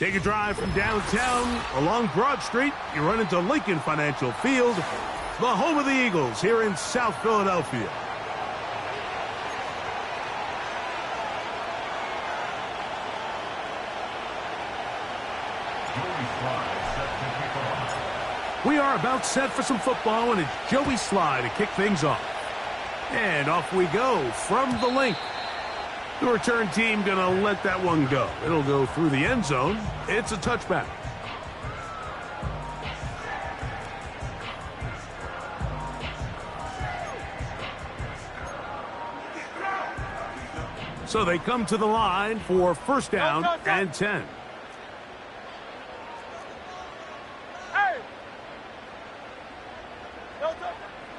Take a drive from downtown along Broad Street. You run into Lincoln Financial Field, the home of the Eagles here in South Philadelphia. We are about set for some football, and it's Joey Slye to kick things off. And off we go from the link. The return team going to let that one go. It'll go through the end zone. It's a touchback. So they come to the line for first down and 10.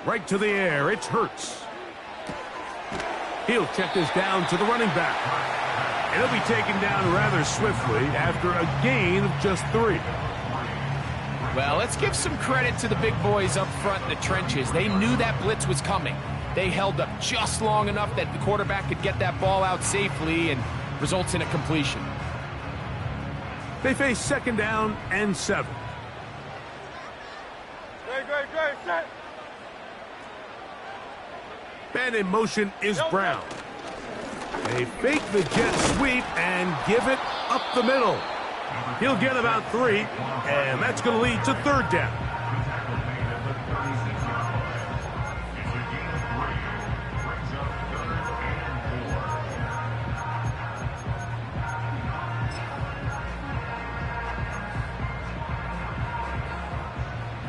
Right to the air, it's Hurts. He'll check this down to the running back. And he'll be taken down rather swiftly after a gain of just 3. Well, let's give some credit to the big boys up front in the trenches. They knew that blitz was coming. They held up just long enough that the quarterback could get that ball out safely, and results in a completion. They face 2nd down and 7. Great, set. Man in motion is Brown. They fake the jet sweep and give it up the middle. He'll get about 3, and that's going to lead to 3rd down.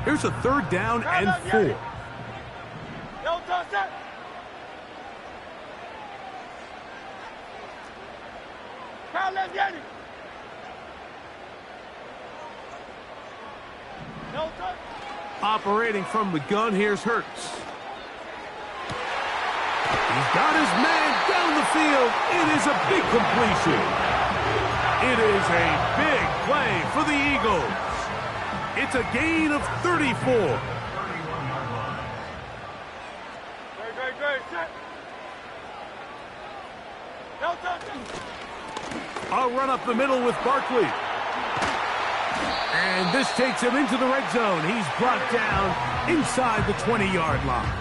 Here's a 3rd down and 4. Operating from the gun, here's Hurts. He's got his man down the field. It is a big completion. It is a big play for the Eagles. It's a gain of 34. Great, set. A run up the middle with Barkley. And this takes him into the red zone. He's brought down inside the 20-yard line.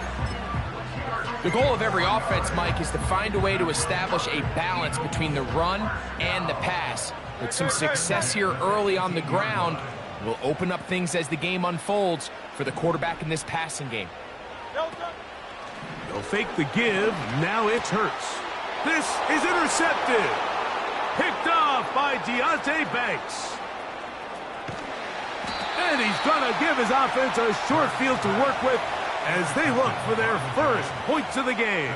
The goal of every offense, Mike, is to find a way to establish a balance between the run and the pass. With some success here early on the ground, will open up things as the game unfolds for the quarterback in this passing game. They'll fake the give. Now it's Hurts. This is intercepted. Picked off by Deonte Banks. And he's going to give his offense a short field to work with as they look for their first points of the game.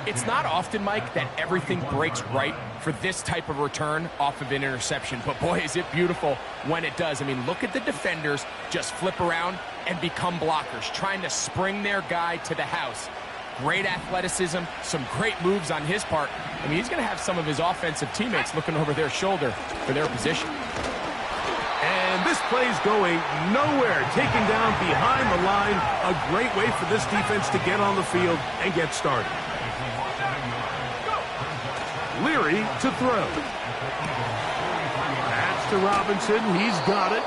It's not often, Mike, that everything breaks right for this type of return off of an interception. But boy, is it beautiful when it does. I mean, look at the defenders just flip around and become blockers, trying to spring their guy to the house. Great athleticism, some great moves on his part. I mean, he's going to have some of his offensive teammates looking over their shoulder for their position. And this play's going nowhere, taken down behind the line. A great way for this defense to get on the field and get started. Leary to throw. That's to Robinson. He's got it.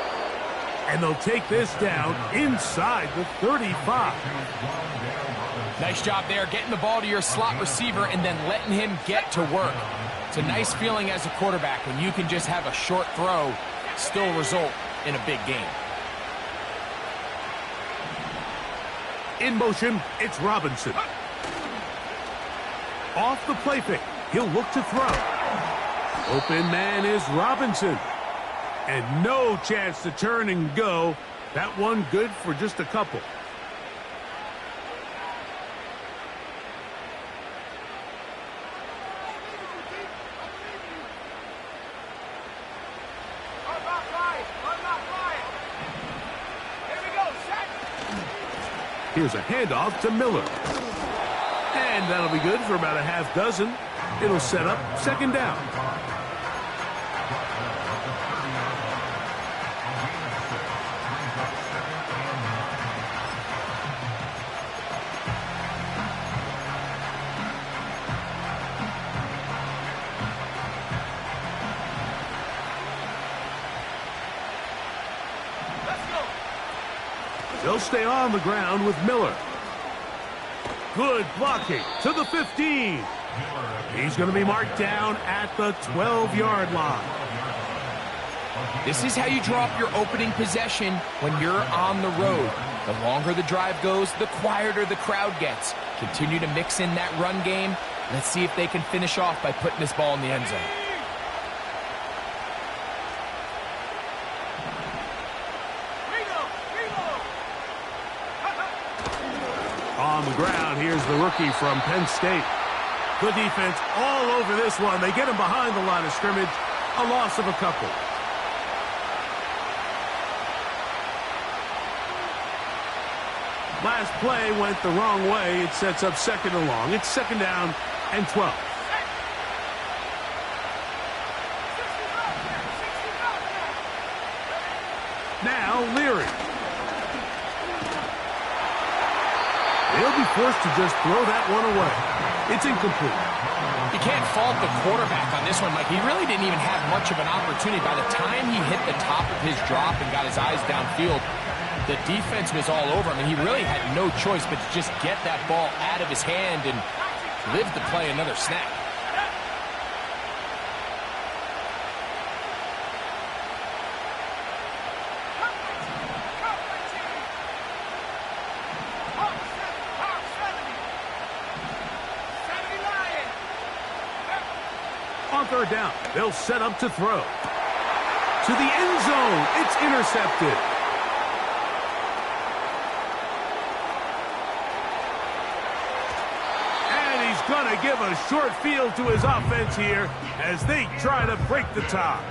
And they'll take this down inside the 35. Nice job there, getting the ball to your slot receiver and then letting him get to work. It's a nice feeling as a quarterback when you can just have a short throw still result in a big game. In motion, it's Robinson. Off the play fake. He'll look to throw. Open man is Robinson. And no chance to turn and go. That one good for just a couple. Here's a handoff to Miller. And that'll be good for about a half dozen. It'll set up 2nd down. They'll stay on the ground with Miller. Good blocking to the 15. He's going to be marked down at the 12-yard line. This is how you draw up your opening possession when you're on the road. The longer the drive goes, the quieter the crowd gets. Continue to mix in that run game. Let's see if they can finish off by putting this ball in the end zone. On the ground, here's the rookie from Penn State. Good defense all over this one. They get him behind the line of scrimmage. A loss of a couple. Last play went the wrong way. It sets up 2nd and long. It's 2nd down and 12. Now Leary. He'll be forced to just throw that one away. It's incomplete. You can't fault the quarterback on this one, Mike. He really didn't even have much of an opportunity. By the time he hit the top of his drop and got his eyes downfield, the defense was all over him, and he really had no choice but to just get that ball out of his hand and live to play another snap. On third down, they'll set up to throw. To the end zone, it's intercepted. And he's going to give a short field to his offense here as they try to break the tie.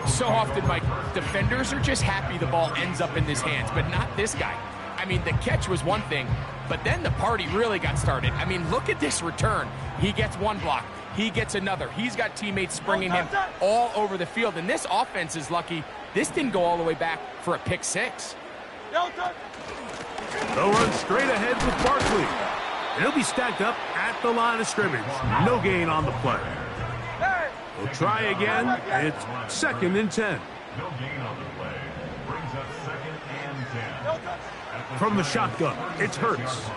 So often, Mike, defenders are just happy the ball ends up in his hands, but not this guy. I mean, the catch was one thing, but then the party really got started. I mean, look at this return. He gets one block. He gets another. He's got teammates springing him all over the field, and this offense is lucky this didn't go all the way back for a pick six. They'll run straight ahead with Barkley. He'll be stacked up at the line of scrimmage. No gain on the play. We'll try again. It's 2nd and 10. No gain on the play. Brings up 2nd and 10. From the shotgun, it's Hurts.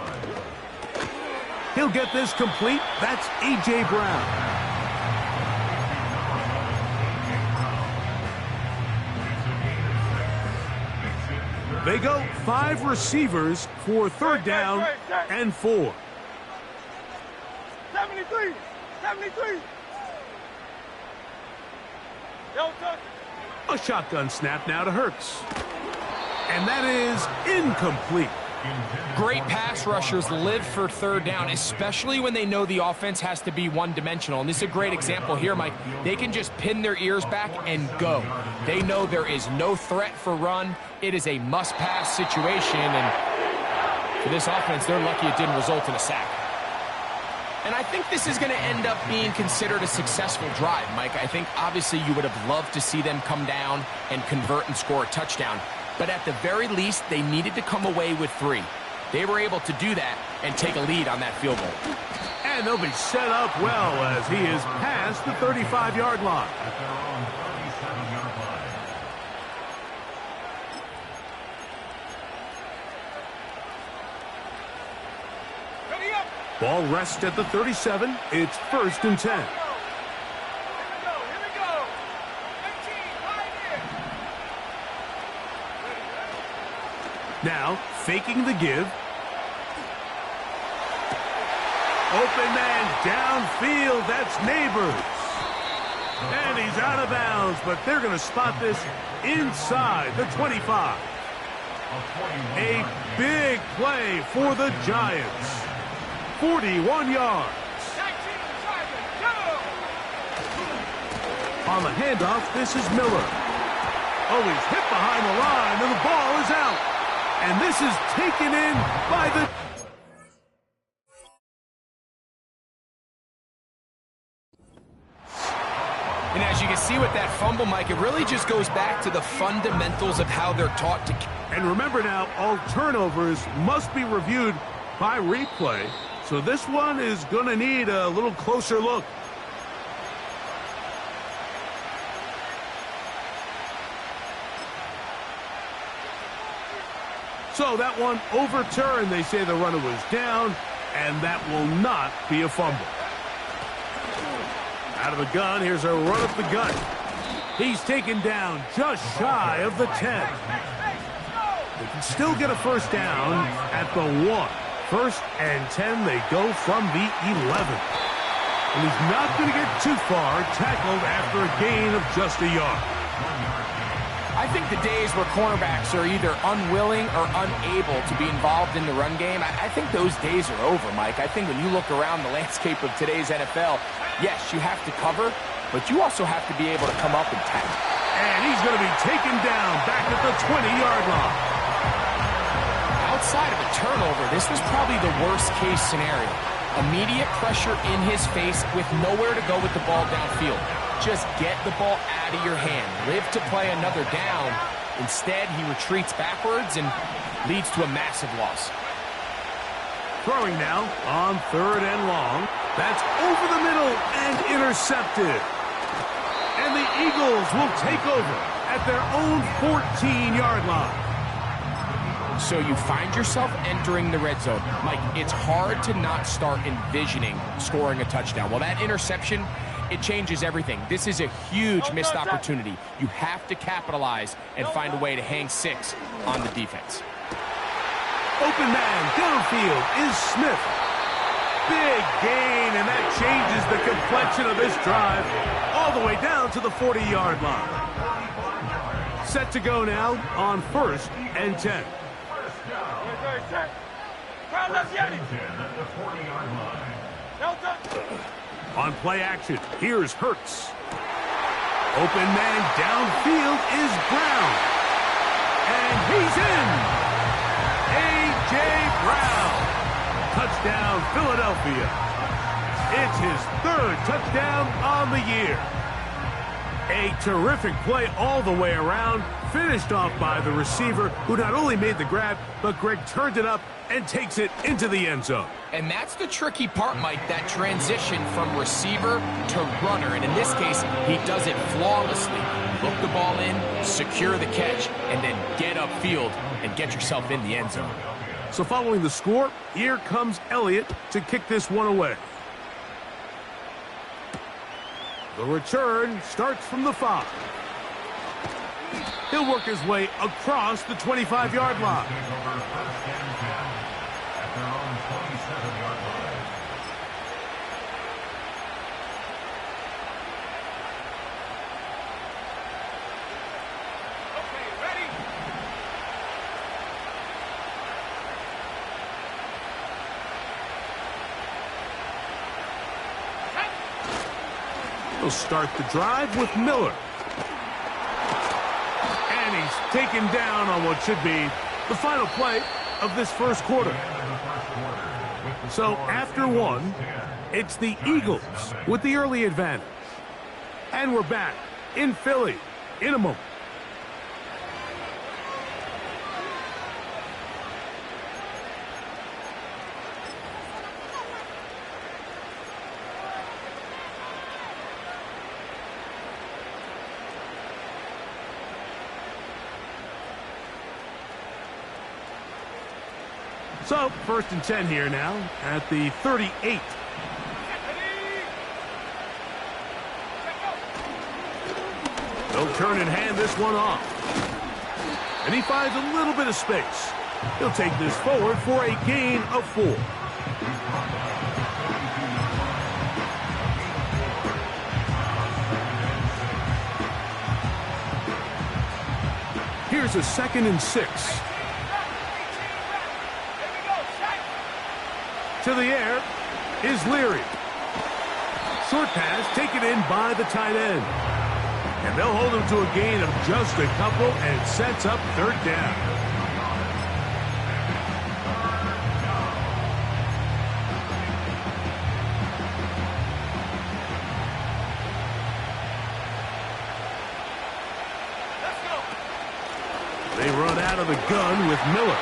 He'll get this complete. That's A.J. Brown. They go 5 receivers for 3rd down and 4. 73. A shotgun snap now to Hurts. And that is incomplete. Great pass rushers live for 3rd down, especially when they know the offense has to be one-dimensional. And this is a great example here, Mike. They can just pin their ears back and go. They know there is no threat for run. It is a must-pass situation. And for this offense, they're lucky it didn't result in a sack. And I think this is going to end up being considered a successful drive, Mike. I think obviously you would have loved to see them come down and convert and score a touchdown. But at the very least, they needed to come away with 3. They were able to do that and take a lead on that field goal. And they'll be set up well as he is past the 35-yard line. Ball rests at the 37. It's 1st and 10. Now, faking the give. Open man downfield. That's Neighbors. And he's out of bounds, but they're going to spot this inside the 25. A big play for the Giants. 41 yards. On the handoff, this is Miller. Oh, he's hit behind the line, and the ball is out. And this is taken in by the... And as you can see with that fumble, Mike, it really just goes back to the fundamentals of how they're taught to... And remember now, all turnovers must be reviewed by replay. So this one is going to need a little closer look. So that one overturned. They say the runner was down, and that will not be a fumble. Out of the gun, here's a run up the gut. He's taken down just shy of the 10. They can still get a 1st down at the 1. 1st and 10, they go from the 11. And he's not going to get too far, tackled after a gain of just a yard. I think the days where cornerbacks are either unwilling or unable to be involved in the run game, I think those days are over, Mike. I think when you look around the landscape of today's NFL, yes, you have to cover, but you also have to be able to come up and tackle. And he's going to be taken down back at the 20-yard line. Outside of a turnover, this was probably the worst-case scenario. Immediate pressure in his face with nowhere to go with the ball downfield. Just get the ball out of your hand. Live to play another down. Instead, he retreats backwards and leads to a massive loss. Throwing now on 3rd and long. That's over the middle and intercepted. And the Eagles will take over at their own 14-yard line. So you find yourself entering the red zone. Mike, it's hard to not start envisioning scoring a touchdown. Well, that interception, it changes everything. This is a huge missed opportunity. You have to capitalize and find a way to hang 6 on the defense. Open man downfield is Smith. Big gain, and that changes the complexion of this drive all the way down to the 40-yard line. Set to go now on 1st and 10. On play action, here's Hurts. Open man downfield is Brown. And he's in. A.J. Brown. Touchdown, Philadelphia. It's his 3rd touchdown on the year. A terrific play all the way around, finished off by the receiver, who not only made the grab, but Greg turned it up and takes it into the end zone. And that's the tricky part, Mike, that transition from receiver to runner. And in this case, he does it flawlessly. Look the ball in, secure the catch, and then get upfield and get yourself in the end zone. So following the score, here comes Elliott to kick this one away. The return starts from the 5. He'll work his way across the 25-yard line. He'll start the drive with Miller. And he's taken down on what should be the final play of this first quarter. So after 1, it's the Eagles with the early advantage. And we're back in Philly in a moment. So, 1st and 10 here now at the 38. They'll turn and hand this one off. And he finds a little bit of space. He'll take this forward for a gain of 4. Here's a 2nd and 6. To the air is Leary. Short pass taken in by the tight end. And they'll hold him to a gain of just a couple and sets up 3rd down. They run out of the gun with Miller.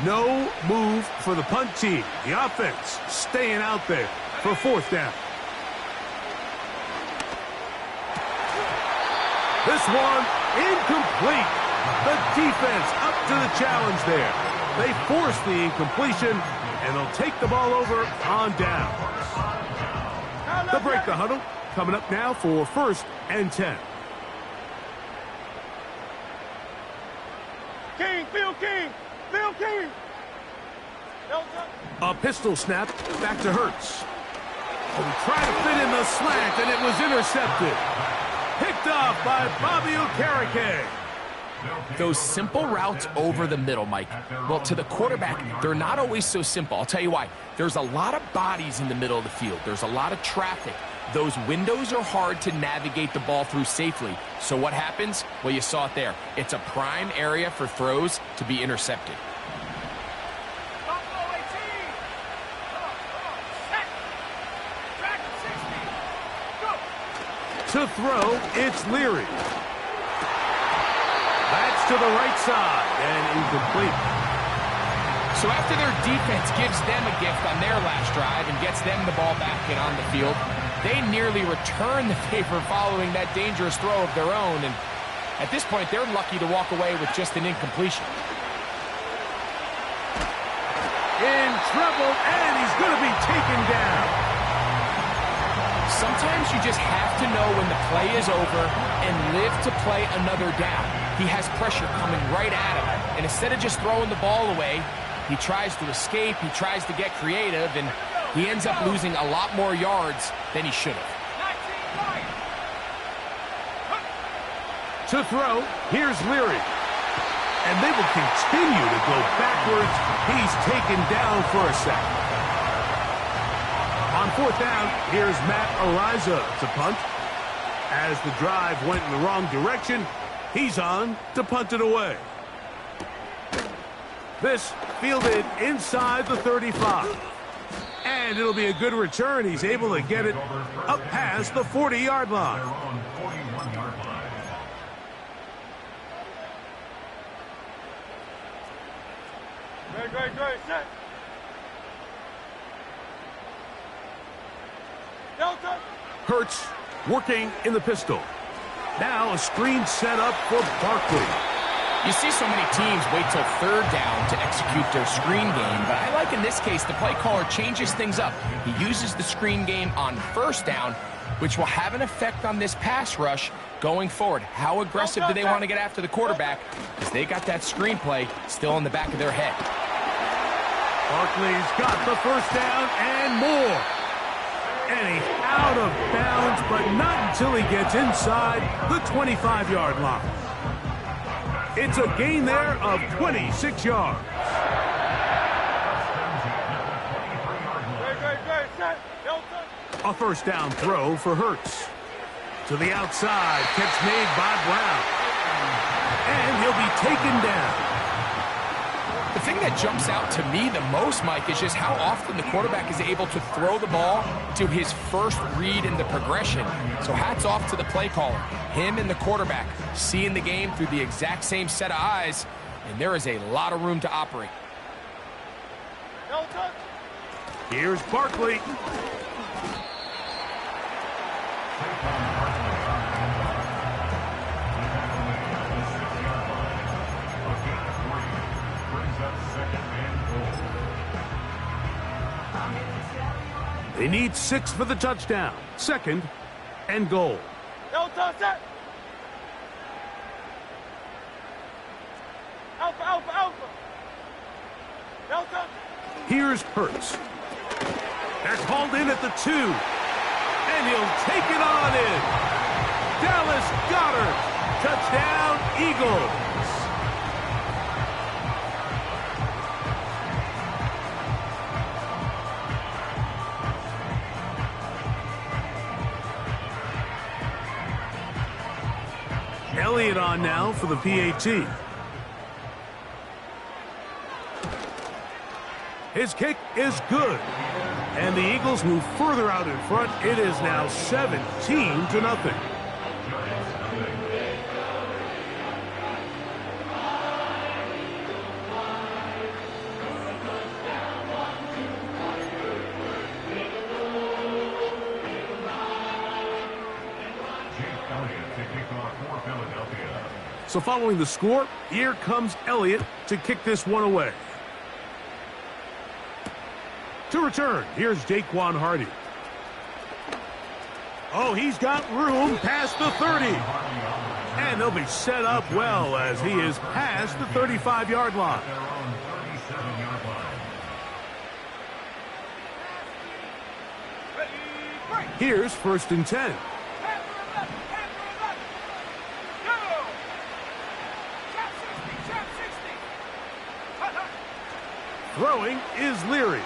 No move for the punt team. The offense staying out there for 4th down. This one incomplete. The defense up to the challenge there. They force the incompletion, and they'll take the ball over on down. They'll break the huddle. Coming up now for 1st and 10. King, Phil King. A pistol snap back to Hurts. Oh, trying to fit in the slant, and it was intercepted. Picked off by Bobby Okereke. Those simple routes over the middle, Mike. Well, to the quarterback, they're not always so simple. I'll tell you why. There's a lot of bodies in the middle of the field. There's a lot of traffic. Those windows are hard to navigate the ball through safely. So what happens? Well, you saw it there. It's a prime area for throws to be intercepted. To throw, it's Leary. That's to the right side and incomplete. So after their defense gives them a gift on their last drive and gets them the ball back and on the field, they nearly return the favor following that dangerous throw of their own. And at this point, they're lucky to walk away with just an incompletion. In trouble, and he's going to be taken down. Sometimes you just have to know when the play is over and live to play another down. He has pressure coming right at him, and instead of just throwing the ball away, he tries to escape, he tries to get creative, and he ends up losing a lot more yards than he should have. To throw, here's Leary. And they will continue to go backwards. He's taken down for a sack. On fourth down, here's Matt Araiza to punt. As the drive went in the wrong direction, he's on to punt it away. This fielded inside the 35. And it'll be a good return. He's able to get it up past the 40-yard line. Great, set. Delta. Hurts working in the pistol. Now a screen set up for Barkley. You see so many teams wait till third down to execute their screen game, but I like in this case the play caller changes things up. He uses the screen game on first down, which will have an effect on this pass rush going forward. How aggressive do they want to get after the quarterback? Because they got that screen play still in the back of their head. Barkley's got the first down and more. And he's out of bounds, but not until he gets inside the 25-yard line. It's a gain there of 26 yards. A first down throw for Hurts. To the outside, catch made by Brown. And he'll be taken down. The thing that jumps out to me the most, Mike, is just how often the quarterback is able to throw the ball to his first read in the progression. So hats off to the play caller. Him and the quarterback seeing the game through the exact same set of eyes, and there is a lot of room to operate. Here's Barkley. They need 6 for the touchdown. 2nd and goal. Delta, set. Alpha. Delta. Here's Hurts. They're called in at the 2. And he'll take it on in. Dallas Goedert. Touchdown, Eagles. Elliott on now for the PAT. His kick is good. And the Eagles move further out in front. It is now 17-0. So following the score, here comes Elliott to kick this one away. To return, here's Jaquan Hardy. Oh, he's got room past the 30. And they'll be set up well as he is past the 35-yard line. Here's 1st and 10. Throwing is Leary.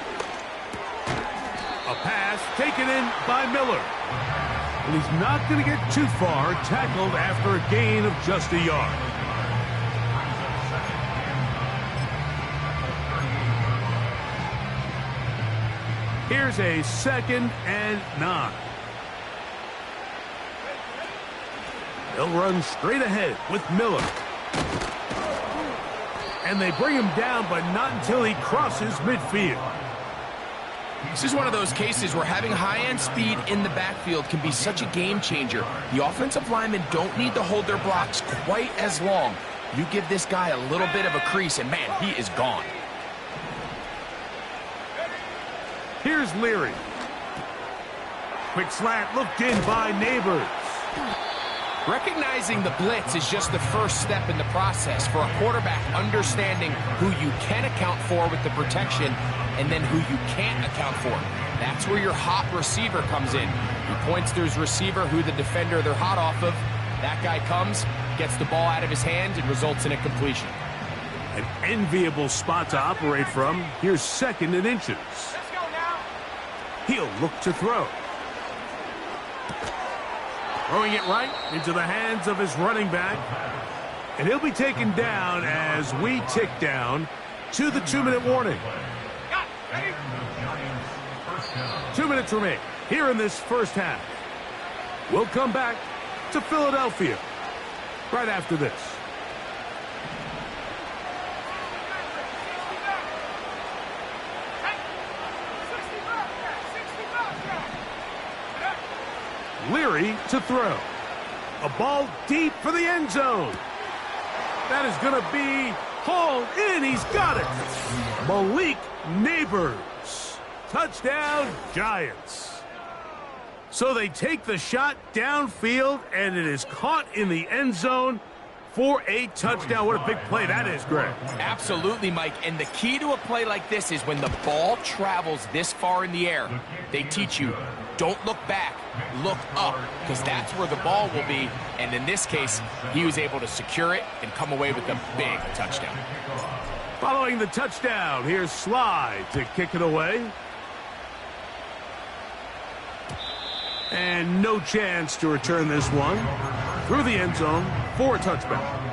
A pass taken in by Miller. And he's not going to get too far, tackled after a gain of just a yard. Here's a 2nd and 9. They'll run straight ahead with Miller. And they bring him down, but not until he crosses midfield. This is one of those cases where having high-end speed in the backfield can be such a game changer. The offensive linemen don't need to hold their blocks quite as long. You give this guy a little bit of a crease, and man, he is gone. Here's Leary. Quick slant looked in by Neighbors. Recognizing the blitz is just the first step in the process for a quarterback understanding who you can account for with the protection and then who you can't account for. That's where your hot receiver comes in. He points to his receiver who the defender they're hot off of. That guy comes, gets the ball out of his hand, and results in a completion. An enviable spot to operate from. Here's 2nd and inches. Let's go now. He'll look to throw. Throwing it right into the hands of his running back. And he'll be taken down as we tick down to the 2-minute warning. 2 minutes remain here in this first half. We'll come back to Philadelphia right after this. Leary to throw. A ball deep for the end zone. That is going to be hauled in. He's got it. Malik Neighbors. Touchdown, Giants. So they take the shot downfield, and it is caught in the end zone for a touchdown. What a big play that is, Greg. Absolutely, Mike. And the key to a play like this is when the ball travels this far in the air, they teach you, don't look back, look up, because that's where the ball will be. And in this case, he was able to secure it and come away with a big touchdown. Following the touchdown, here's Slide to kick it away. And no chance to return this one through the end zone for a touchback.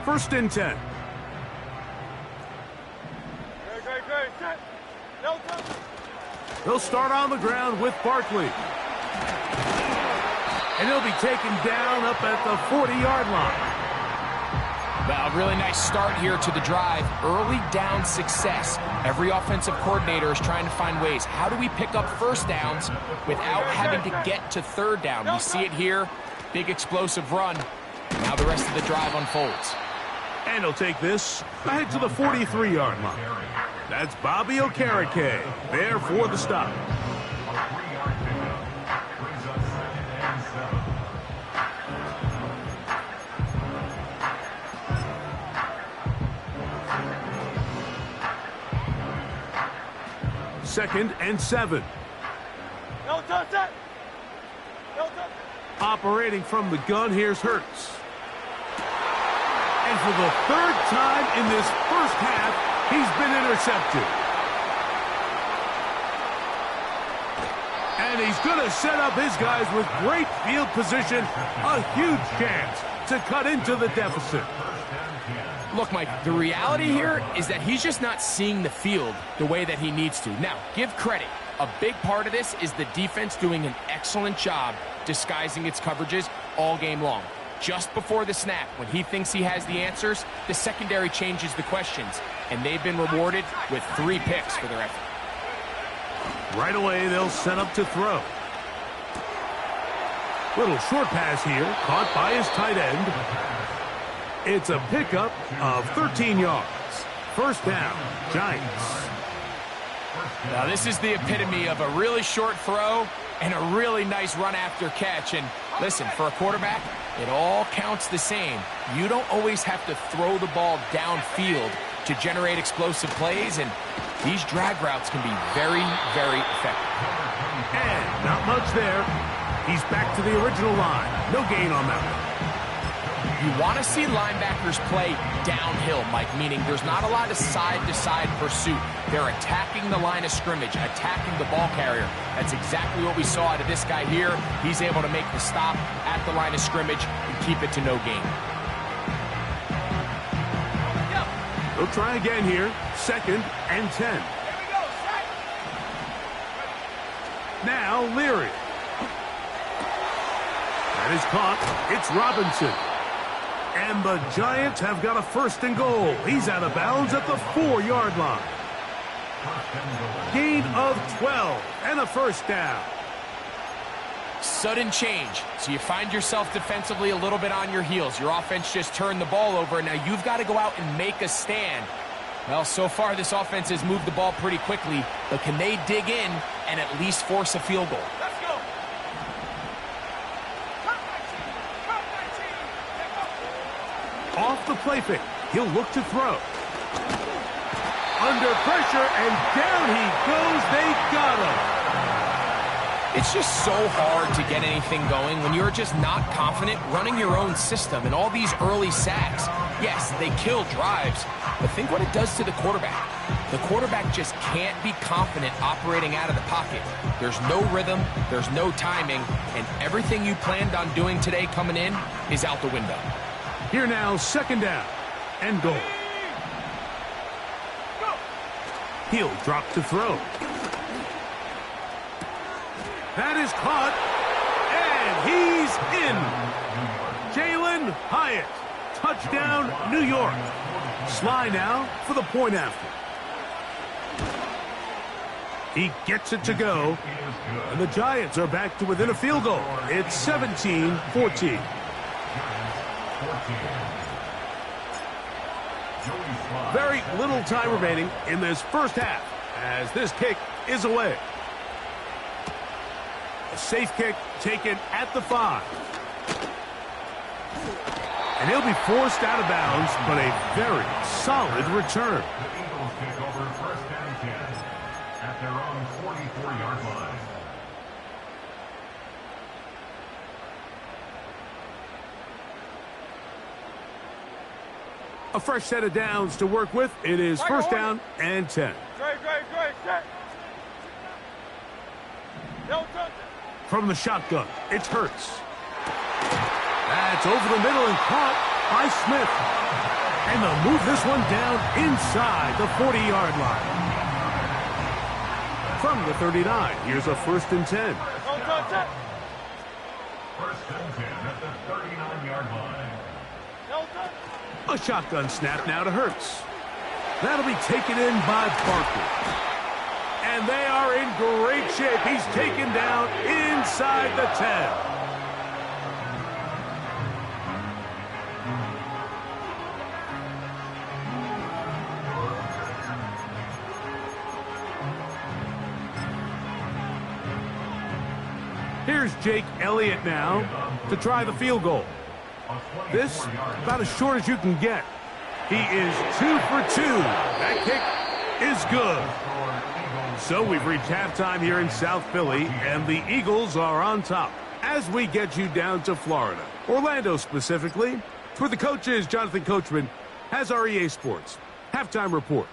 First and 10. Great. Set. Delta. He'll start on the ground with Barkley. And he'll be taken down up at the 40-yard line. Well, really nice start here to the drive. Early down success. Every offensive coordinator is trying to find ways. How do we pick up first downs without having to get to third down? We see it here. Big explosive run. Now the rest of the drive unfolds. And he'll take this ahead to the 43-yard line. That's Bobby Okereke there for the stop. Second and 7. Delta set. Delta. Operating from the gun, here's Hurts. And for the third time in this first half, he's been intercepted. And he's going to set up his guys with great field position. A huge chance to cut into the deficit. Look, Mike, the reality here is that he's just not seeing the field the way that he needs to. Now, give credit. A big part of this is the defense doing an excellent job disguising its coverages all game long. Just before the snap, when he thinks he has the answers, the secondary changes the questions, and they've been rewarded with 3 picks for their effort. Right away, they'll set up to throw. Little short pass here, caught by his tight end. It's a pickup of 13 yards. First down, Giants. Now, this is the epitome of a really short throw and a really nice run after catch. And listen, for a quarterback, it all counts the same. You don't always have to throw the ball downfield to generate explosive plays, and these drag routes can be very, very effective. And not much there. He's back to the original line. No gain on that one. You want to see linebackers play downhill, Mike, meaning there's not a lot of side-to-side pursuit. They're attacking the line of scrimmage, attacking the ball carrier. That's exactly what we saw out of this guy here. He's able to make the stop at the line of scrimmage and keep it to no gain. They'll try again here. 2nd and 10. Here we go, set. Now Leary. That is caught. It's Robinson. And the Giants have got a 1st and goal. He's out of bounds at the 4-yard line. Gain of 12 and a 1st down. Sudden change. So you find yourself defensively a little bit on your heels. Your offense just turned the ball over, and now you've got to go out and make a stand. Well, so far this offense has moved the ball pretty quickly, but can they dig in and at least force a field goal? Let's go. Off the play fake. He'll look to throw. Under pressure, and down he goes. They got him. It's just so hard to get anything going when you're just not confident running your own system. And all these early sacks, yes, they kill drives, but think what it does to the quarterback. The quarterback just can't be confident operating out of the pocket. There's no rhythm, there's no timing, and everything you planned on doing today coming in is out the window. Here now, 2nd down and goal. He'll drop to throw. That is caught, and he's in. Jalen Hyatt, touchdown, New York. Sly now for the point after. He gets it to go, and the Giants are back to within a field goal. It's 17-14. Very little time remaining in this first half as this kick is away. A safe kick taken at the 5. And he'll be forced out of bounds, but a very solid return. The Eagles take over 1st and 10 at their own 44-yard line. A fresh set of downs to work with. It is 1st down and 10. Great, set. Don't touch it. From the shotgun, it's Hurts. That's over the middle and caught by Smith. And they'll move this one down inside the 40-yard line. From the 39, here's a 1st and 10. Don't touch it. 1st and 10 at the 39-yard line. Don't touch it. A shotgun snap now to Hurts. That'll be taken in by Barkley. And they are in great shape. He's taken down inside the 10. Here's Jake Elliott now to try the field goal. This, about as short as you can get. He is 2 for 2. That kick is good. So we've reached halftime here in South Philly, and the Eagles are on top. As we get you down to Florida, Orlando specifically, where the coach is, Jonathan Coachman, has our EA Sports halftime report.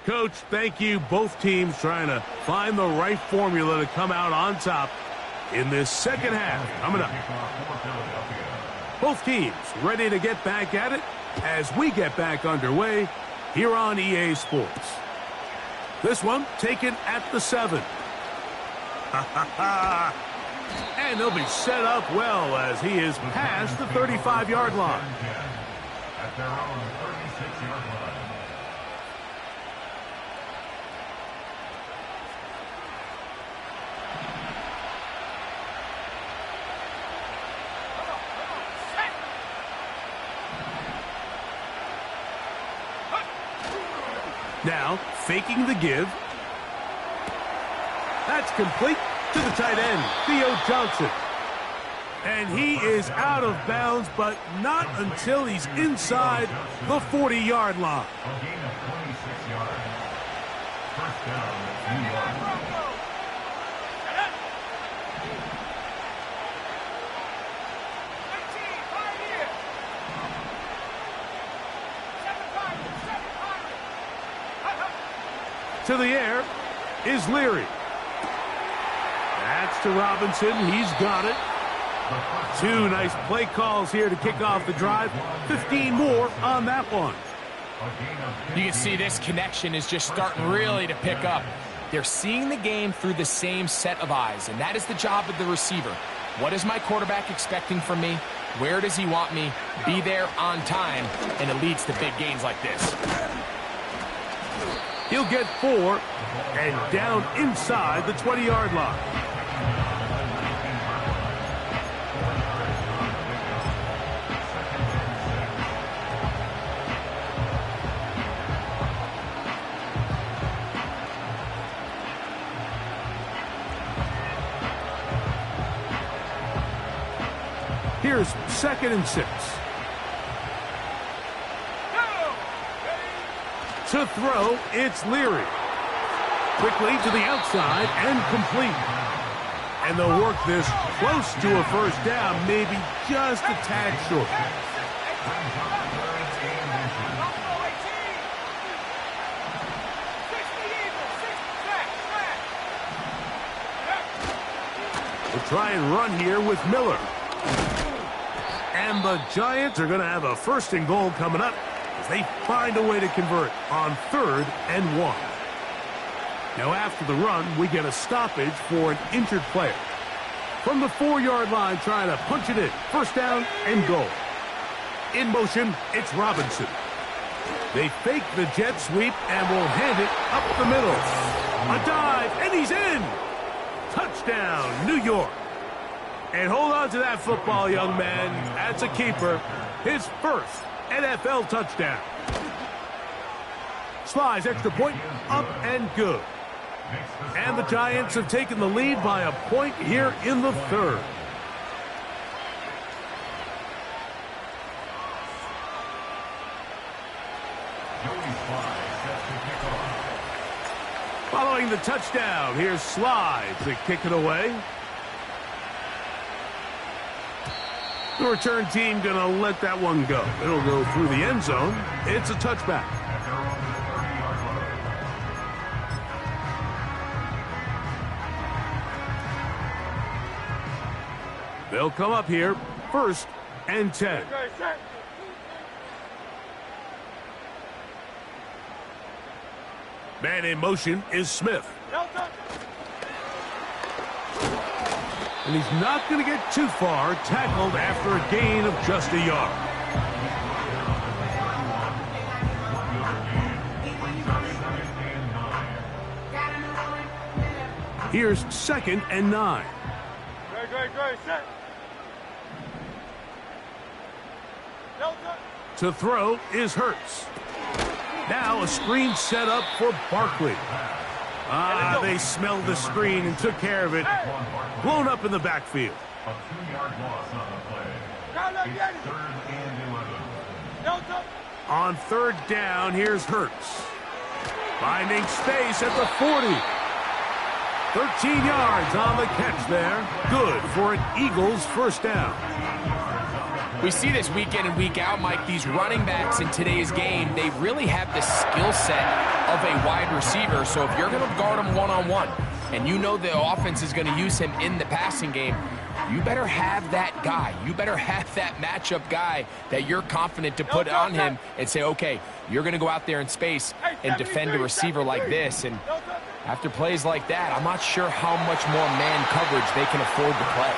Coach, thank you. Both teams trying to find the right formula to come out on top in this second half. Coming up. Both teams ready to get back at it as we get back underway here on EA Sports. This one taken at the 7. And they'll be set up well as he is past the 35-yard line. At their own 36-yard line. Now, faking the give. That's complete to the tight end, Theo Johnson. And he is out of bounds, but not until he's inside the 40-yard line. A gain of 26 yards. First down, New York. To the air is Leary. That's to Robinson. He's got it. 2 nice play calls here to kick off the drive. 15 more on that one. You can see this connection is just starting really to pick up. They're seeing the game through the same set of eyes, and that is the job of the receiver. What is my quarterback expecting from me? Where does he want me? Be there on time, and it leads to big gains like this. He'll get 4 and down inside the 20-yard line. Here's 2nd and 6. To throw, it's Leary. Quickly to the outside and complete. And they'll work this close to a first down, maybe just a tad short. We'll try and run here with Miller. And the Giants are going to have a 1st and goal coming up as they find a way to convert on 3rd and 1. Now after the run, we get a stoppage for an injured player. From the 4-yard line, trying to punch it in. 1st down and goal. In motion, it's Robinson. They fake the jet sweep and will hand it up the middle. A dive, and he's in! Touchdown, New York. And hold on to that football, young man. That's a keeper. His 1st NFL touchdown. Slides extra point, up and good. And the Giants have taken the lead by a point here in the 3rd. Following the touchdown, here's Slide to kick it away. The return team going to let that one go. It'll go through the end zone. It's a touchback. They'll come up here, 1st and 10. Man in motion is Smith. And he's not going to get too far, tackled after a gain of just a yard. Here's 2nd and 9. Great, set. To throw is Hurts. Now a screen set up for Barkley. They smelled the screen and took care of it. Blown up in the backfield. A 2-yard loss on the play. It's 3rd and 11. On 3rd down, here's Hurts. Finding space at the 40. 13 yards on the catch there. Good for an Eagles 1st down. We see this week in and week out, Mike, these running backs in today's game, they really have the skill set of a wide receiver. So if you're going to guard him one-on-one and you know the offense is going to use him in the passing game, you better have that guy. You better have that matchup guy that you're confident to put on him and say, okay, you're going to go out there in space and defend a receiver like this. And after plays like that, I'm not sure how much more man coverage they can afford to play.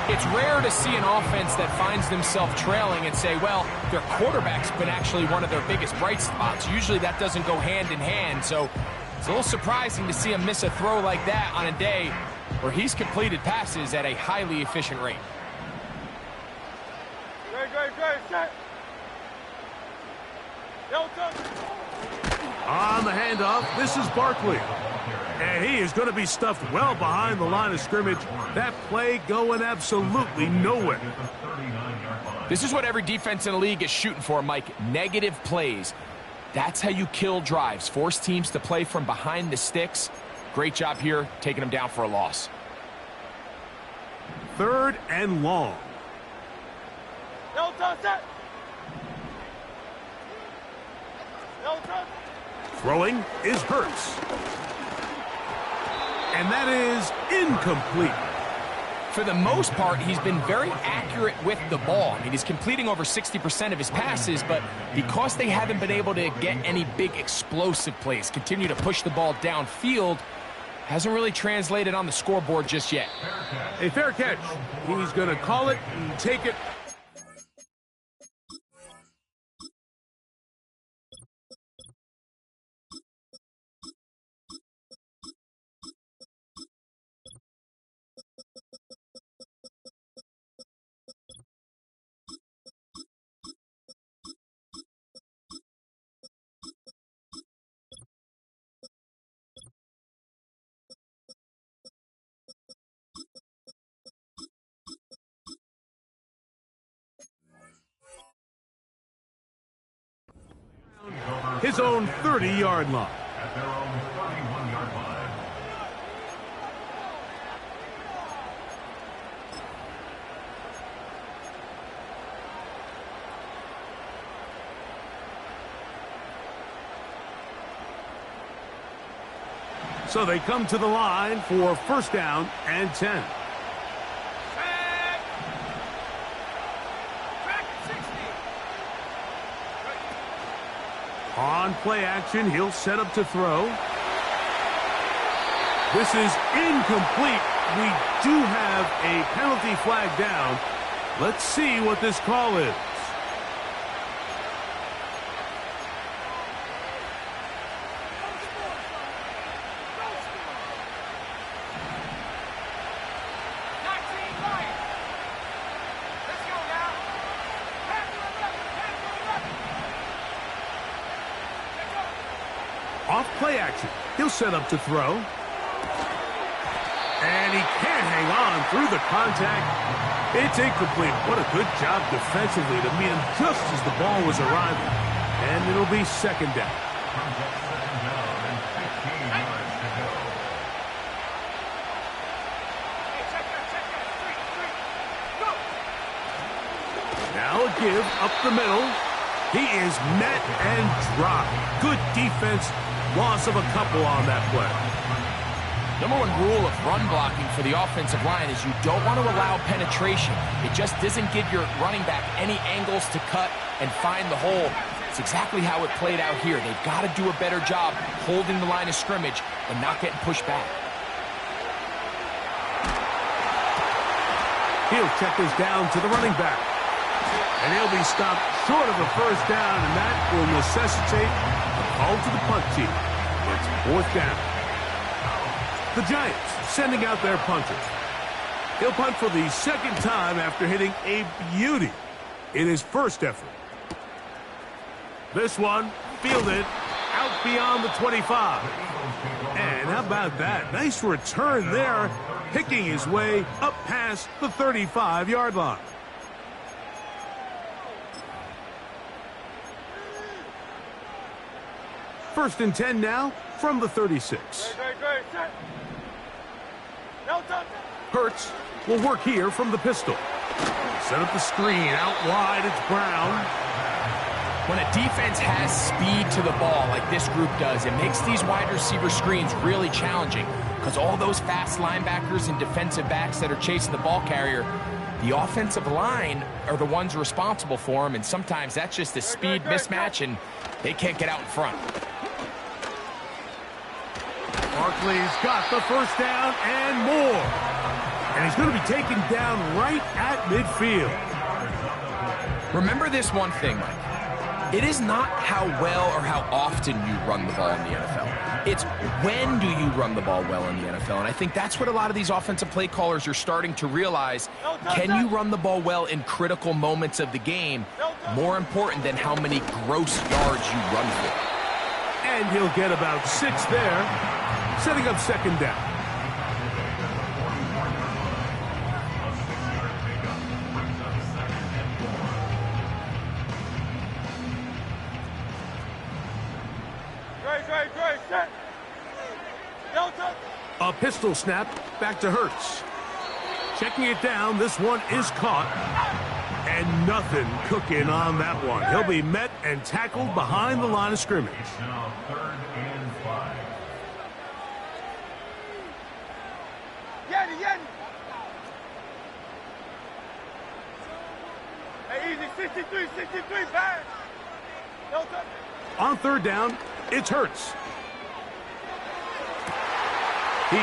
It's rare to see an offense that finds themselves trailing and say, well, their quarterback's been actually one of their biggest bright spots. Usually that doesn't go hand in hand, so it's a little surprising to see him miss a throw like that on a day where he's completed passes at a highly efficient rate. Great, set. On the handoff, this is Barkley. And he is going to be stuffed well behind the line of scrimmage. That play going absolutely nowhere. This is what every defense in the league is shooting for, Mike. Negative plays. That's how you kill drives. Force teams to play from behind the sticks. Great job here, taking them down for a loss. 3rd and long. Throwing is Hurts. And that is incomplete. For the most part, he's been very accurate with the ball. I mean, he's completing over 60% of his passes, but because they haven't been able to get any big explosive plays, continue to push the ball downfield, hasn't really translated on the scoreboard just yet. A fair catch. He's going to call it and take it. His own 30-yard line. At their own 31-yard line. So they come to the line for 1st down and 10. On play action, he'll set up to throw. This is incomplete. We do have a penalty flag down. Let's see what this call is. Off play action. He'll set up to throw. And he can't hang on through the contact. It's incomplete. What a good job defensively to meet him just as the ball was arriving. And it'll be 2nd down. Now a give up the middle. He is met and dropped. Good defense. Loss of a couple on that play. Number 1 rule of run blocking for the offensive line is you don't want to allow penetration. It just doesn't give your running back any angles to cut and find the hole. It's exactly how it played out here. They've got to do a better job holding the line of scrimmage and not getting pushed back. He'll check this down to the running back. And he'll be stopped short of a 1st down, and that will necessitate a call to the punt team. It's 4th down. The Giants sending out their punter. He'll punt for the 2nd time after hitting a beauty in his first effort. This one fielded out beyond the 25. And how about that? Nice return there, picking his way up past the 35-yard line. First and 10 now from the 36. Hurts will work here from the pistol. Set up the screen. Out wide, it's Brown. When a defense has speed to the ball like this group does, it makes these wide receiver screens really challenging because all those fast linebackers and defensive backs that are chasing the ball carrier, the offensive line are the ones responsible for them, and sometimes that's just a speed mismatch, and they can't get out in front. Barkley's got the 1st down and more. And he's going to be taken down right at midfield. Remember this one thing, Mike. It is not how well or how often you run the ball in the NFL. It's when do you run the ball well in the NFL. And I think that's what a lot of these offensive play callers are starting to realize. Can you run the ball well in critical moments of the game? More important than how many gross yards you run for. And he'll get about 6 there, setting up second down. A pistol snap back to Hurts. Checking it down, this one is caught. And nothing cooking on that one. He'll be met and tackled behind the line of scrimmage. Now 3rd and 5. Hey, easy, 63, back. On 3rd down, it's Hurts. He's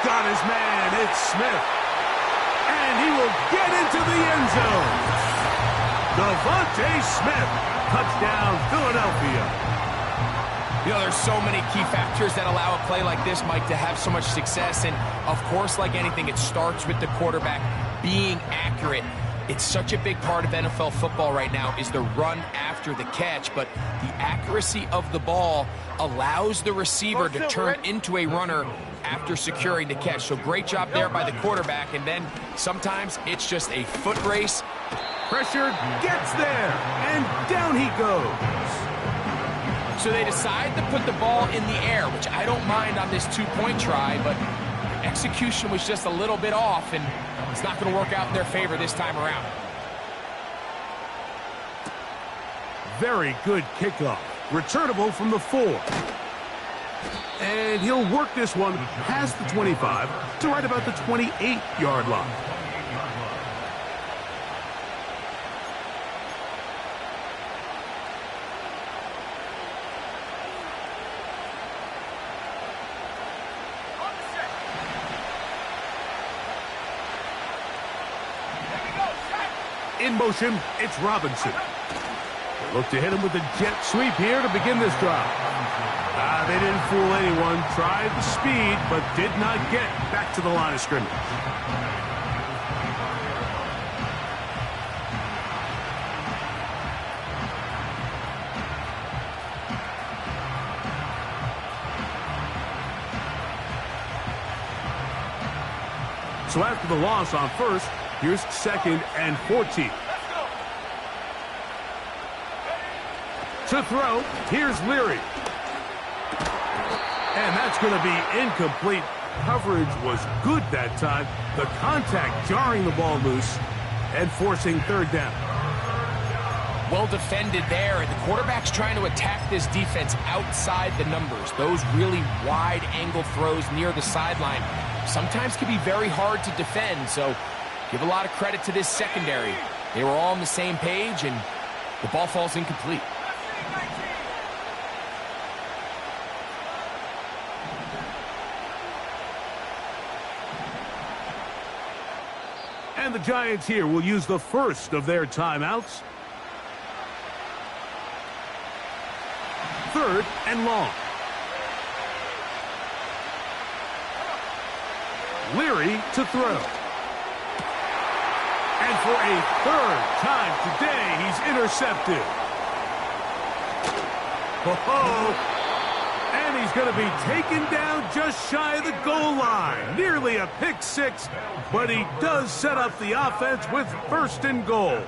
got his man. It's Smith. And he will get into the end zone. Devontae Smith. Touchdown, Philadelphia. You know, there's so many key factors that allow a play like this, Mike, to have so much success. And, of course, like anything, it starts with the quarterback being accurate. It's such a big part of NFL football right now is the run after the catch. But the accuracy of the ball allows the receiver to turn into a runner after securing the catch. So great job there by the quarterback. And then sometimes it's just a foot race. Pressure gets there, and down he goes. So they decide to put the ball in the air, which I don't mind on this 2-point try, but execution was just a little bit off, and it's not going to work out in their favor this time around. Very good kickoff. Returnable from the 4. And he'll work this one past the 25 to right about the 28-yard line. In motion, it's Robinson. They look to hit him with a jet sweep here to begin this drive. They didn't fool anyone. Tried the speed, but did not get back to the line of scrimmage. So after the loss on 1st, here's 2nd and 14. To throw, here's Leary. And that's going to be incomplete. Coverage was good that time. The contact jarring the ball loose and forcing 3rd down. Well defended there, and the quarterback's trying to attack this defense outside the numbers. Those really wide angle throws near the sideline sometimes can be very hard to defend, so give a lot of credit to this secondary. They were all on the same page, and the ball falls incomplete. And the Giants here will use the first of their timeouts. 3rd and long. Leary to throw. And for a 3rd time today, he's intercepted. Ho-ho! And he's going to be taken down just shy of the goal line. Nearly a pick 6, but he does set up the offense with 1st and goal.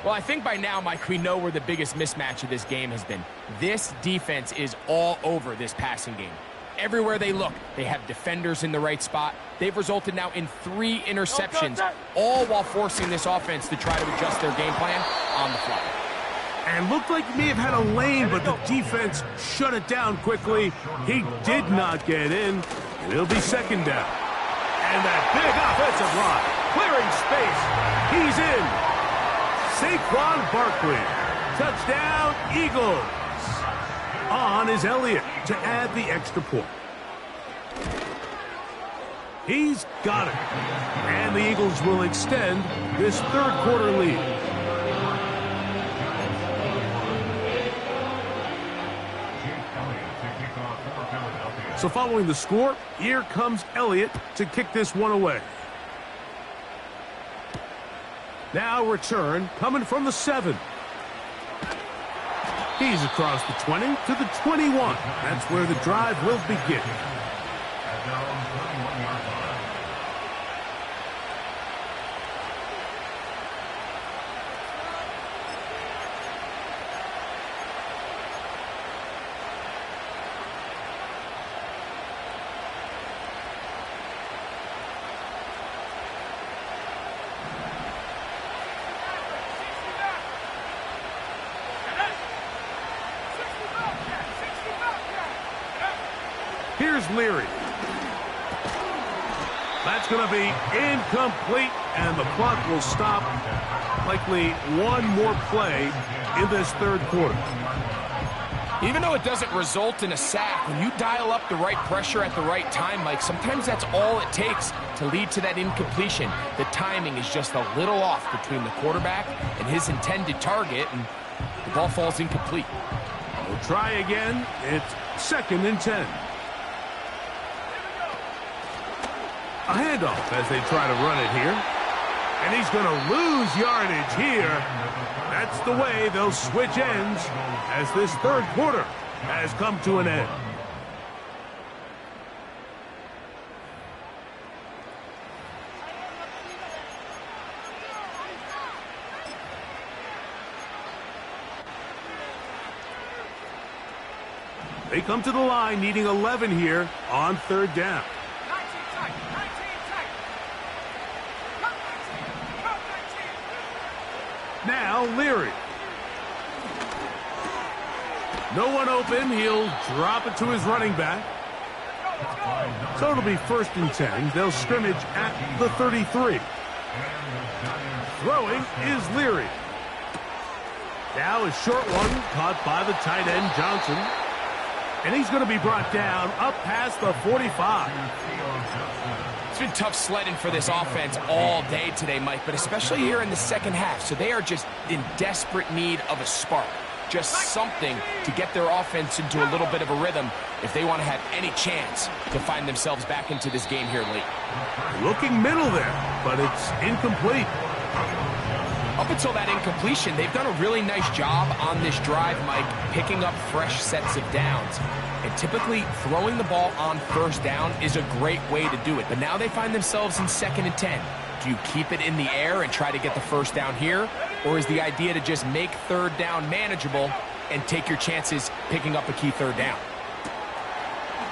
Well, I think by now, Mike, we know where the biggest mismatch of this game has been. This defense is all over this passing game. Everywhere they look, they have defenders in the right spot. They've resulted now in 3 interceptions, all while forcing this offense to try to adjust their game plan on the fly. And looked like he may have had a lane, but the defense shut it down quickly. He did not get in, and it'll be 2nd down. And that big offensive line, clearing space. He's in. Saquon Barkley. Touchdown, Eagles. On is Elliott to add the extra point. He's got it. And the Eagles will extend this 3rd quarter lead. So following the score, here comes Elliott to kick this one away. Now return coming from the 7. He's across the 20 to the 21. That's where the drive will begin. At their own 21-yard line. Here's Leary. That's going to be incomplete, and the clock will stop. Likely one more play in this third quarter. Even though it doesn't result in a sack, when you dial up the right pressure at the right time, Mike, sometimes that's all it takes to lead to that incompletion. The timing is just a little off between the quarterback and his intended target, and the ball falls incomplete. We'll try again. It's 2nd and 10. A handoff as they try to run it here. And he's going to lose yardage here. That's the way they'll switch ends as this third quarter has come to an end. They come to the line needing 11 here on 3rd down. Now Leary. No one open. He'll drop it to his running back. So it'll be 1st and 10. They'll scrimmage at the 33. Throwing is Leary. Now a short one caught by the tight end Johnson. And he's going to be brought down up past the 45. It's been tough sledding for this offense all day today, Mike, but especially here in the second half. So they are just in desperate need of a spark. Just something to get their offense into a little bit of a rhythm if they want to have any chance to find themselves back into this game here late. Looking middle there, but it's incomplete. Up until that incompletion, they've done a really nice job on this drive, Mike, picking up fresh sets of downs. And typically, throwing the ball on 1st down is a great way to do it. But now they find themselves in 2nd and 10. Do you keep it in the air and try to get the 1st down here? Or is the idea to just make 3rd down manageable and take your chances picking up a key 3rd down?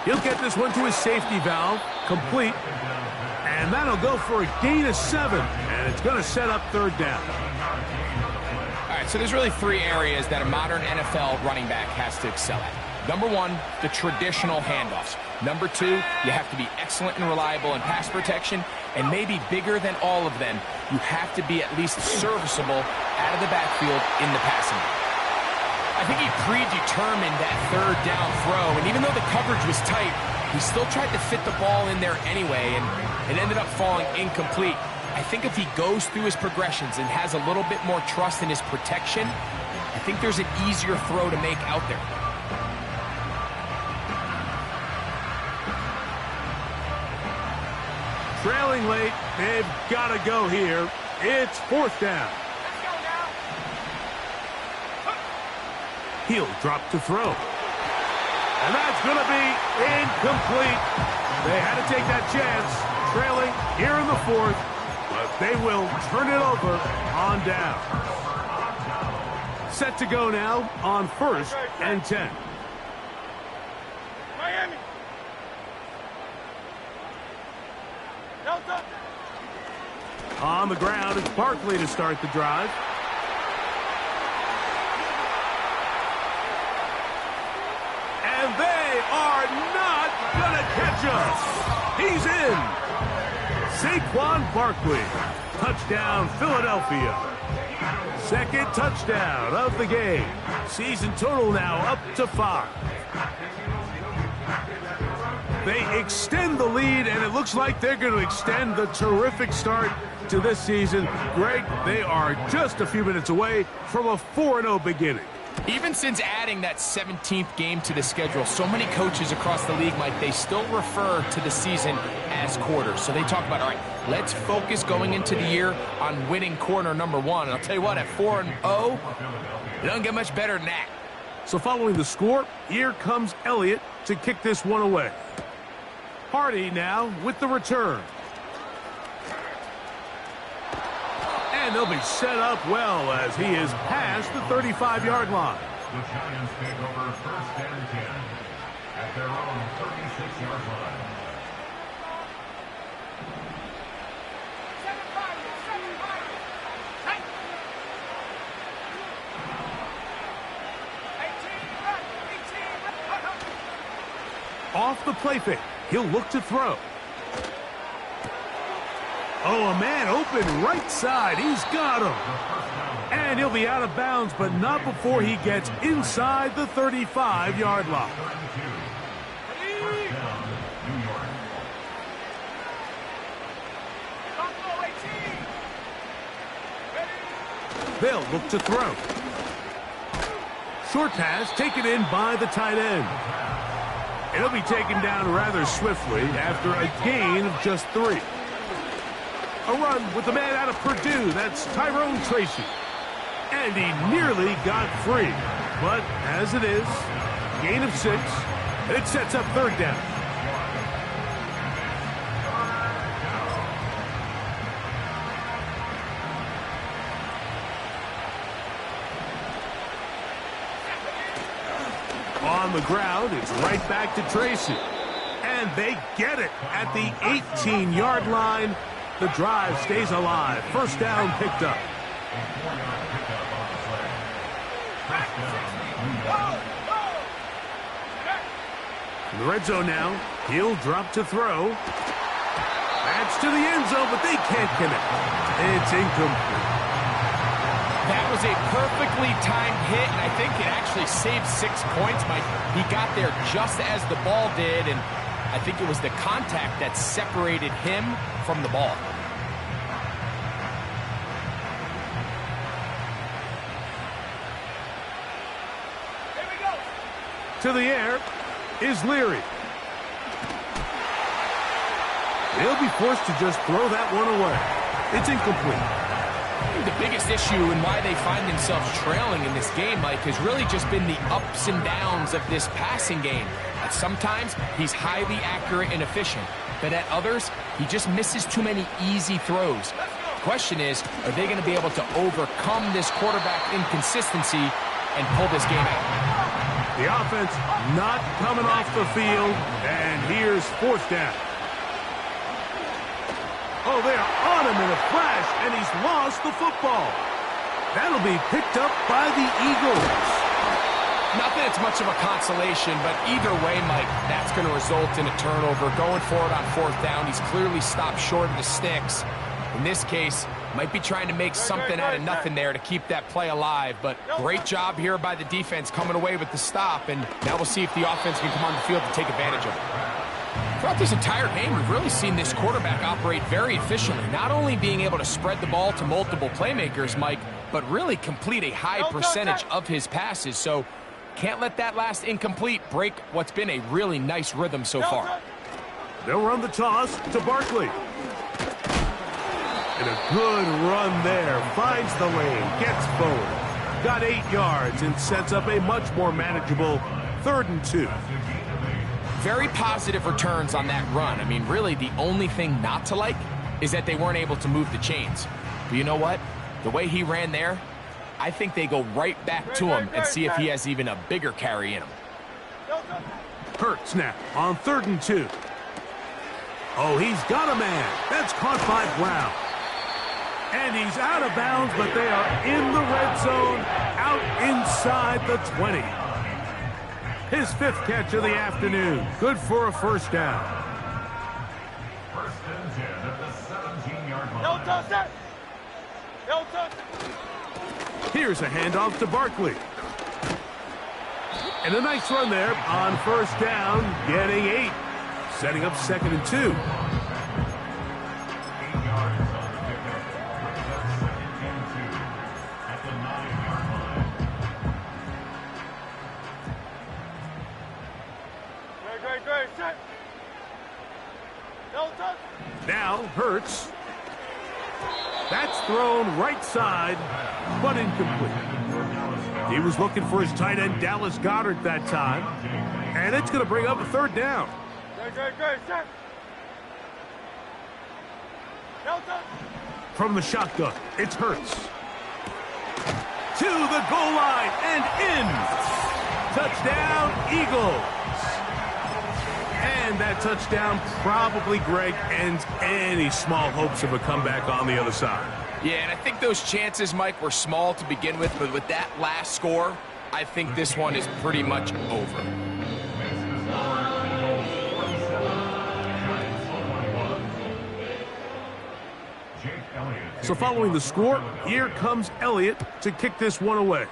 He'll get this one to his safety valve, complete. And that'll go for a gain of 7. And it's going to set up 3rd down. All right, so there's really 3 areas that a modern NFL running back has to excel at. Number 1, the traditional handoffs. Number 2, you have to be excellent and reliable in pass protection. And maybe bigger than all of them, you have to be at least serviceable out of the backfield in the passing game. I think he predetermined that 3rd down throw, and even though the coverage was tight, he still tried to fit the ball in there anyway, and it ended up falling incomplete. I think if he goes through his progressions and has a little bit more trust in his protection, I think there's an easier throw to make out there. Trailing late, they've got to go here. It's 4th down. He'll drop to throw. And that's going to be incomplete. They had to take that chance, trailing here in the 4th, but they will turn it over on down. Set to go now on 1st and 10. Miami. Delta. On the ground, it's Barkley to start the drive. And they are not going to catch us. He's in. Saquon Barkley. Touchdown, Philadelphia. 2nd touchdown of the game. Season total now up to 5. They extend the lead, and it looks like they're going to extend the terrific start to this season. Greg, they are just a few minutes away from a 4-0 beginning. Even since adding that 17th game to the schedule, so many coaches across the league, Mike, they still refer to the season as quarters. So they talk about, all right, let's focus going into the year on winning quarter number 1. And I'll tell you what, at 4-0, it doesn't get much better than that. So following the score, here comes Elliott to kick this one away. Hardy now with the return. And they'll be set up well as he is past the 35-yard line. The Giants take over 1st and 10 at their own 36-yard line. Off the play fake. He'll look to throw. Oh, a man open right side. He's got him. And he'll be out of bounds, but not before he gets inside the 35-yard line. They'll look to throw. Short pass taken in by the tight end. It'll be taken down rather swiftly after a gain of just 3. A run with the man out of Purdue. That's Tyrone Tracy. And he nearly got free. But as it is, gain of 6, and it sets up 3rd down. On the ground, it's right back to Tracy. And they get it at the 18-yard line. The drive stays alive. 1st down picked up. In the red zone now, he'll drop to throw. That's to the end zone, but they can't connect. It's incomplete. That was a perfectly timed hit, and I think it actually saved 6 points, Mike. He got there just as the ball did, and I think it was the contact that separated him from the ball. Here we go. To the air is Leary. He'll be forced to just throw that one away. It's incomplete. The biggest issue and why they find themselves trailing in this game, Mike, has really just been the ups and downs of this passing game. At sometimes, he's highly accurate and efficient, but at others, he just misses too many easy throws. The question is, are they going to be able to overcome this quarterback inconsistency and pull this game out? The offense not coming off the field, and here's 4th down. Oh, they are on him in a flash, and he's lost the football. That'll be picked up by the Eagles. Not that it's much of a consolation, but either way, Mike, that's going to result in a turnover. Going for it on 4th down, he's clearly stopped short of the sticks. In this case, might be trying to make something out of nothing there to keep that play alive, but great job here by the defense coming away with the stop, and now we'll see if the offense can come on the field to take advantage of it. Throughout this entire game, we've really seen this quarterback operate very efficiently, not only being able to spread the ball to multiple playmakers, Mike, but really complete a high percentage of his passes, so can't let that last incomplete break what's been a really nice rhythm so far. They'll run the toss to Barkley. And a good run there. Finds the lane, gets forward. Got 8 yards and sets up a much more manageable 3rd and 2. Very positive returns on that run. I mean, really, the only thing not to like is that they weren't able to move the chains. But you know what? The way he ran there, I think they go right back to him and see if he has even a bigger carry in him. Hurts now on 3rd and 2. Oh, he's got a man. That's caught by Brown. And he's out of bounds, but they are in the red zone, out inside the 20. His 5th catch of the afternoon. Good for a 1st down. 1st and 10 at the 17-yard line. Don't touch that. Don't touch it. Here's a handoff to Barkley. And a nice run there on 1st down, getting 8. Setting up 2nd and 2. 8 yards on the pickup. Brings up 2nd and 2 at the 9-yard line. Great. Set. Don't touch. Now Hurts. That's thrown right side, but incomplete. He was looking for his tight end, Dallas Goedert, that time. And it's going to bring up a third down. From the shotgun, it's Hurts. To the goal line and in. Touchdown, Eagles. And that touchdown probably, Greg, ends any small hopes of a comeback on the other side. Yeah, and I think those chances, Mike, were small to begin with, but with that last score, I think this one is pretty much over. So following the score, here comes Elliott to kick this one away.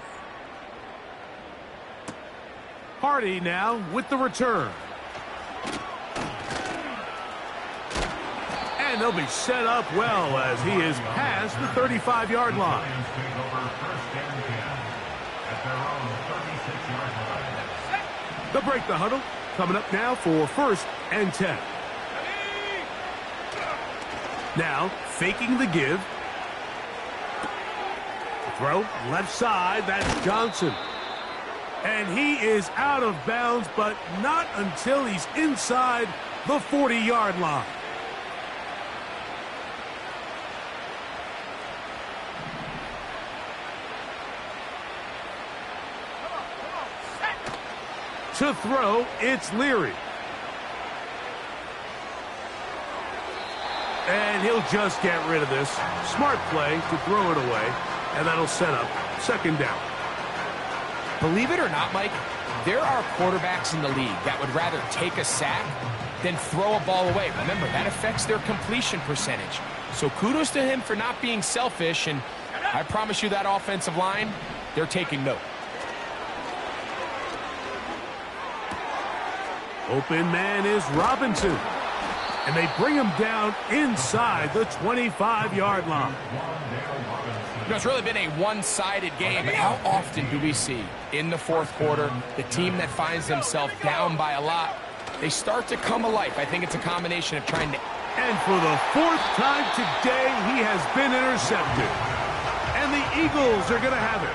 Hardy now with the return. And they'll be set up well as he is past the 35-yard line. They'll break the huddle. Coming up now for 1st and 10. Now, faking the give. Throw, left side, that's Johnson. And he is out of bounds, but not until he's inside the 40-yard line. To throw, it's Leary. And he'll just get rid of this. Smart play to throw it away, and that'll set up 2nd down. Believe it or not, Mike, there are quarterbacks in the league that would rather take a sack than throw a ball away. Remember, that affects their completion percentage. So kudos to him for not being selfish, and I promise you that offensive line, they're taking note. Open man is Robinson. And they bring him down inside the 25-yard line. You know, it's really been a one-sided game, but how often do we see in the 4th quarter the team that finds themselves down by a lot, they start to come alive? I think it's a combination of trying to... And for the 4th time today, he has been intercepted. And the Eagles are going to have it.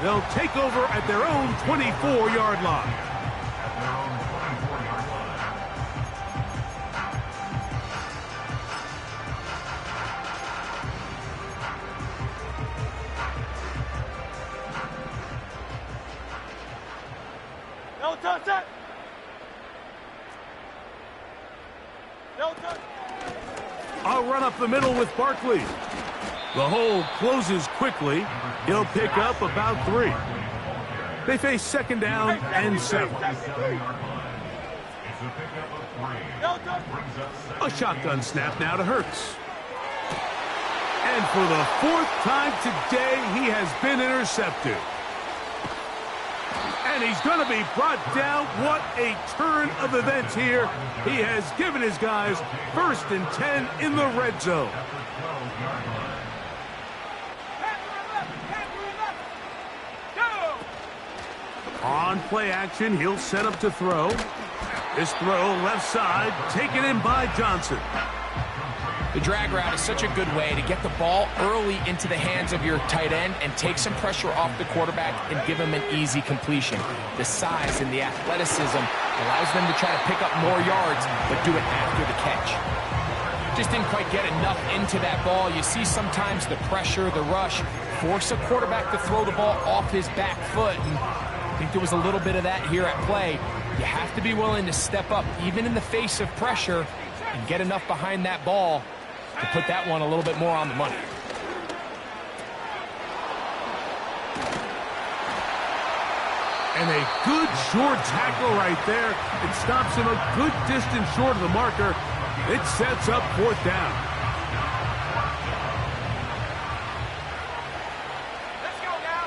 They'll take over at their own 24-yard line. I'll run up the middle with Barkley. The hole closes quickly. He'll pick up about 3. They face 2nd down and 7. A shotgun snap now to Hurts. And for the 4th time today, he has been intercepted. And he's going to be brought down. What a turn of events here. He has given his guys 1st and 10 in the red zone. On play action, he'll set up to throw. This throw left side, taken in by Johnson. The drag route is such a good way to get the ball early into the hands of your tight end and take some pressure off the quarterback and give him an easy completion. The size and the athleticism allows them to try to pick up more yards, but do it after the catch. Just didn't quite get enough into that ball. You see sometimes the pressure, the rush, force a quarterback to throw the ball off his back foot. And I think there was a little bit of that here at play. You have to be willing to step up, even in the face of pressure, and get enough behind that ball to put that one a little bit more on the money. And a good short tackle right there. It stops him a good distance short of the marker. It sets up 4th down. Let's go now.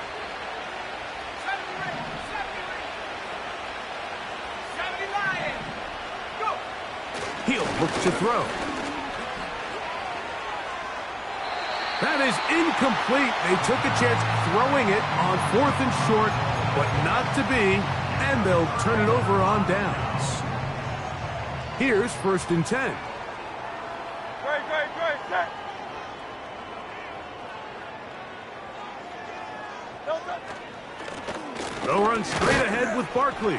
70 Lions. Go. He'll look to throw. That is incomplete. They took a chance throwing it on 4th and short, but not to be, and they'll turn it over on downs. Here's 1st and 10. Great, set. They'll run straight ahead with Barkley.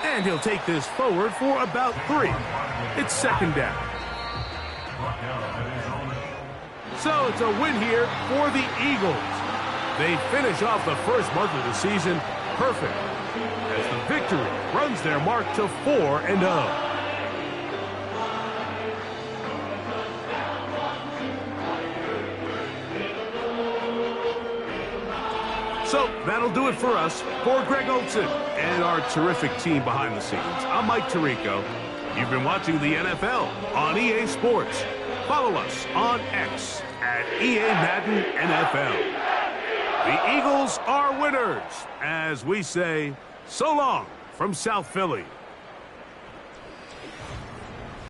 And he'll take this forward for about 3. It's second down. So it's a win here for the Eagles. They finish off the first month of the season perfect, as the victory runs their mark to 4-0. So that'll do it for us. For Greg Olson and our terrific team behind the scenes, I'm Mike Tirico. You've been watching the NFL on EA Sports. Follow us on X at EA Madden NFL. The Eagles are winners, as we say, so long from South Philly.